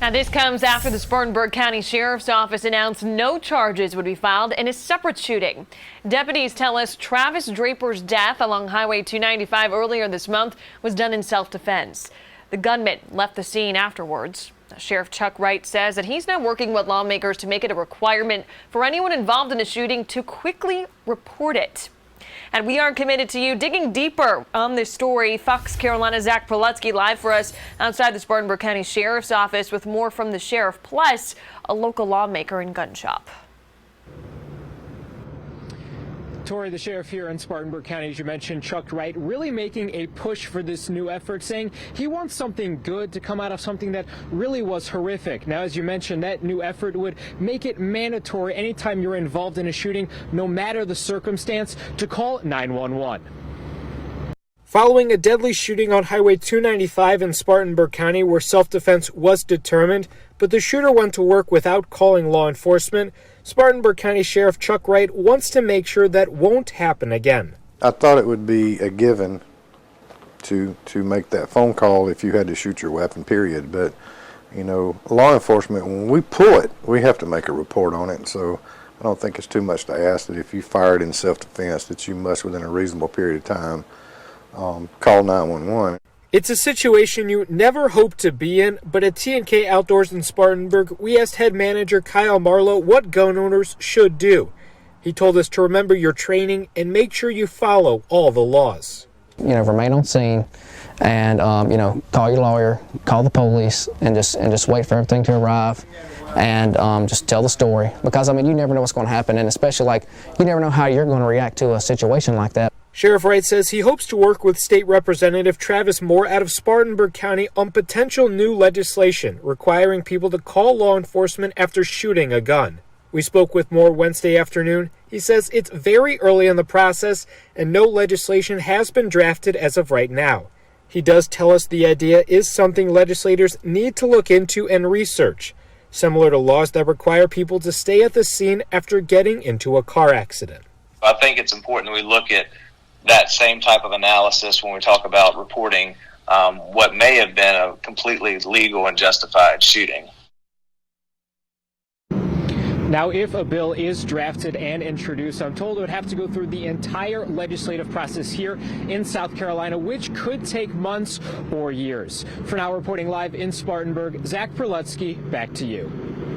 Now, this comes after the Spartanburg County Sheriff's Office announced no charges would be filed in a separate shooting. Deputies tell us Travis Draper's death along Highway 295 earlier this month was done in self-defense. The gunman left the scene afterwards. Sheriff Chuck Wright says that he's now working with lawmakers to make it a requirement for anyone involved in a shooting to quickly report it. And we are committed to you digging deeper on this story. Fox Carolina's Zach Prelutsky live for us outside the Spartanburg County Sheriff's Office with more from the sheriff, plus a local lawmaker and gun shop. Tori, the sheriff here in Spartanburg County, as you mentioned, Chuck Wright, really making a push for this new effort, saying he wants something good to come out of something that really was horrific. Now, as you mentioned, that new effort would make it mandatory anytime you're involved in a shooting, no matter the circumstance, to call 911. Following a deadly shooting on Highway 295 in Spartanburg County where self-defense was determined, but the shooter went to work without calling law enforcement, Spartanburg County Sheriff Chuck Wright wants to make sure that won't happen again. I thought it would be a given to make that phone call if you had to shoot your weapon, period. But, you know, law enforcement, when we pull it, we have to make a report on it. So I don't think it's too much to ask that if you fired in self-defense that you must, within a reasonable period of time, call 911. It's a situation you never hope to be in, but at T&K Outdoors in Spartanburg, we asked head manager Kyle Marlowe what gun owners should do. He told us to remember your training and make sure you follow all the laws. You know, remain on scene and, you know, call your lawyer, call the police, and just wait for everything to arrive and just tell the story. Because, I mean, you never know what's going to happen, and especially, like, you never know how you're going to react to a situation like that. Sheriff Wright says he hopes to work with State Representative Travis Moore out of Spartanburg County on potential new legislation requiring people to call law enforcement after shooting a gun. We spoke with Moore Wednesday afternoon. He says it's very early in the process and no legislation has been drafted as of right now. He does tell us the idea is something legislators need to look into and research, similar to laws that require people to stay at the scene after getting into a car accident. I think it's important we look at that same type of analysis when we talk about reporting what may have been a completely legal and justified shooting. Now, if a bill is drafted and introduced, I'm told it would have to go through the entire legislative process here in South Carolina, which could take months or years. For now, reporting live in Spartanburg, Zach Prelutsky, back to you.